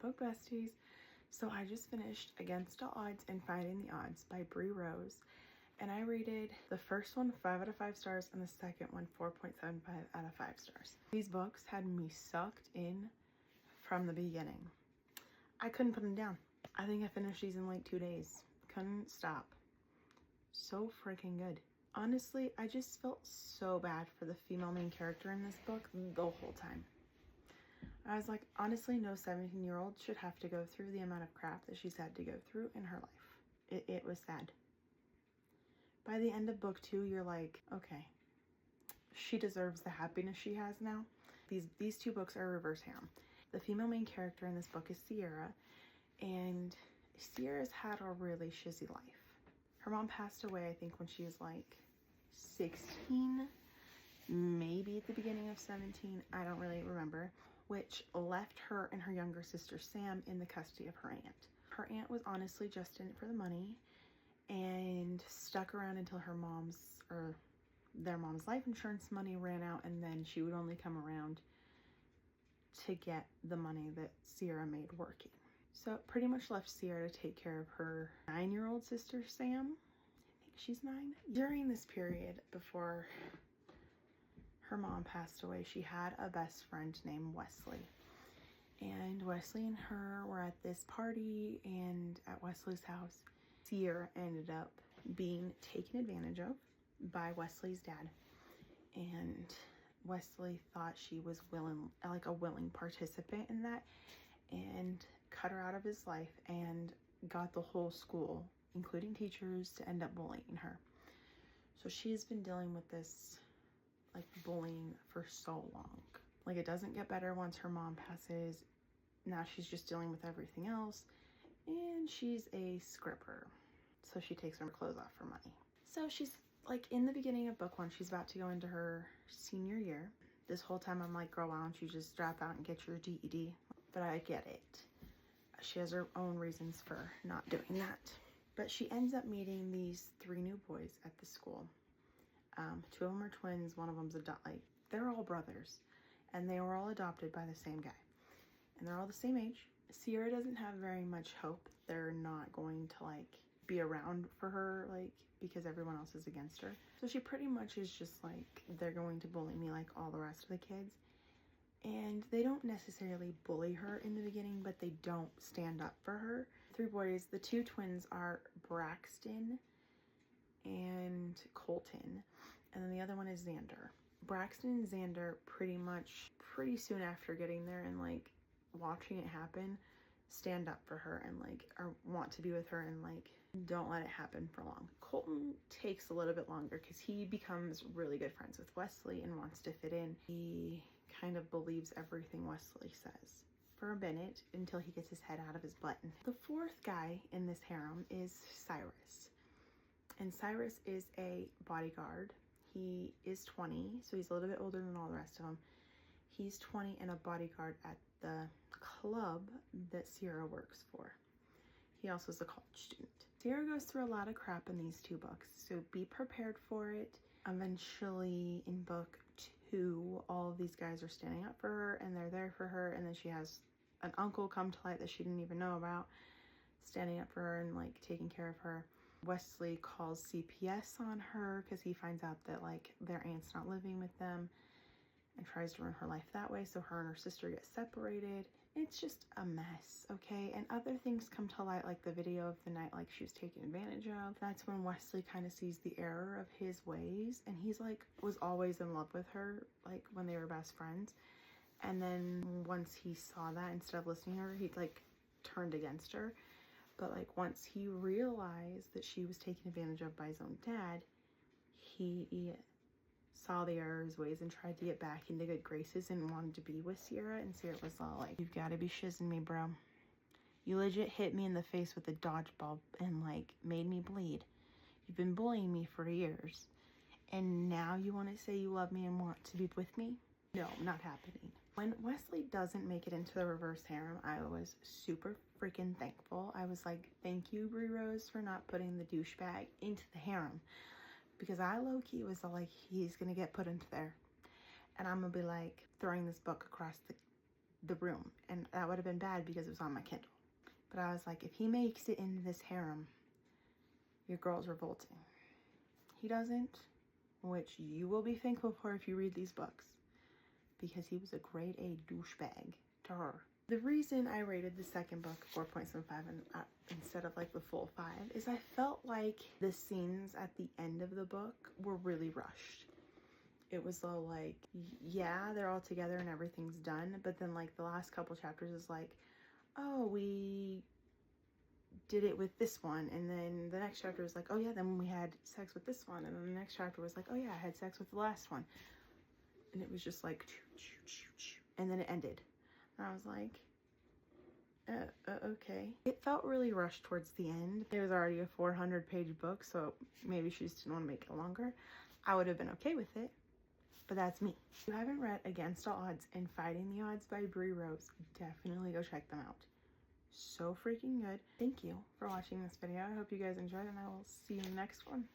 book besties. So I just finished Against All Odds and Finding the Odds by Brie Rose. And I rated the first one 5 out of 5 stars and the second one 4.75 out of 5 stars. These books had me sucked in from the beginning. I couldn't put them down. I think I finished these in like 2 days. Couldn't stop. So freaking good. Honestly, I just felt so bad for the female main character in this book the whole time. I was like, honestly, no 17-year-old should have to go through the amount of crap that she's had to go through in her life. It was sad. By the end of book 2, you're like, okay, she deserves the happiness she has now. These two books are reverse harem. The female main character in this book is Sierra, and Sierra's had a really shizzy life. Her mom passed away, I think, when she was like 16, maybe at the beginning of 17, I don't really remember, which left her and her younger sister Sam in the custody of her aunt. Her aunt was honestly just in it for the money and stuck around until her mom's or their mom's life insurance money ran out, and then she would only come around to get the money that Sierra made working. So it pretty much left Sierra to take care of her 9-year-old sister Sam. I think she's 9. During this period before her mom passed away, she had a best friend named Wesley. And Wesley and her were at this party, and at Wesley's house, Sierra ended up being taken advantage of by Wesley's dad. And Wesley thought she was a willing participant in that, and cut her out of his life and got the whole school, including teachers, to end up bullying her. So she's been dealing with this like bullying for so long. Like, it doesn't get better once her mom passes. Now she's just dealing with everything else, and she's a scripper, so she takes her clothes off for money. So she's like, in the beginning of book 1, she's about to go into her senior year. This whole time I'm like, girl, why don't you just drop out and get your GED? But I get it. She has her own reasons for not doing that. But she ends up meeting these 3 new boys at the school. 2 of them are twins, one of them's they're all brothers, and they were all adopted by the same guy, and they're all the same age. Sierra doesn't have very much hope. They're not going to like be around for her, like, because everyone else is against her. So she pretty much is just like, they're going to bully me like all the rest of the kids. And they don't necessarily bully her in the beginning, but they don't stand up for her. 3 boys, the 2 twins are Braxton and Colton, and then the other one is Xander. Braxton and Xander pretty soon after getting there and like watching it happen, stand up for her and like, or want to be with her and like don't let it happen for long. Colton takes a little bit longer because he becomes really good friends with Wesley and wants to fit in. He kind of believes everything Wesley says for a minute until he gets his head out of his butt. The 4th guy in this harem is Cyrus. And Cyrus is a bodyguard. He is 20, so he's a little bit older than all the rest of them. He's 20 and a bodyguard at the club that Sierra works for. He also is a college student. Sierra goes through a lot of crap in these 2 books, so be prepared for it. Eventually, in book 2, all of these guys are standing up for her, and they're there for her, and then she has an uncle come to light that she didn't even know about, standing up for her and like taking care of her. Wesley calls CPS on her because he finds out that like their aunt's not living with them and tries to ruin her life that way. So her and her sister get separated. It's just a mess, okay? And other things come to light, like the video of the night like she was taken advantage of. That's when Wesley kind of sees the error of his ways, and he's like was always in love with her, like when they were best friends. And then once he saw that, instead of listening to her, he like turned against her. But like once he realized that she was taken advantage of by his own dad, he saw the error of his ways and tried to get back into good graces and wanted to be with Sierra. And Sierra was all like, you've got to be shizzing me, bro. You legit hit me in the face with a dodgeball and like made me bleed. You've been bullying me for years, and now you want to say you love me and want to be with me? No, not happening. When Wesley doesn't make it into the reverse harem, I was super freaking thankful. I was like, thank you, Brie Rose, for not putting the douchebag into the harem. Because I low-key was like, he's gonna get put into there. And I'm gonna be like throwing this book across the room, and that would have been bad because it was on my Kindle. But I was like, if he makes it into this harem, your girl's revolting. He doesn't, which you will be thankful for if you read these books, because he was a grade A douchebag to her. The reason I rated the second book 4.75 instead of like the full 5 is I felt like the scenes at the end of the book were really rushed. It was all like, yeah, they're all together and everything's done, but then like the last couple chapters is like, oh, we did it with this one, and then the next chapter was like, oh yeah, then we had sex with this one, and then the next chapter was like, oh yeah, I had sex with the last one. And it was just like, and then it ended. And I was like, okay. It felt really rushed towards the end. It was already a 400-page book, so maybe she just didn't want to make it longer. I would have been okay with it, but that's me. If you haven't read Against All Odds and Fighting the Odds by Brie Rose, definitely go check them out. So freaking good. Thank you for watching this video. I hope you guys enjoyed, and I will see you in the next one.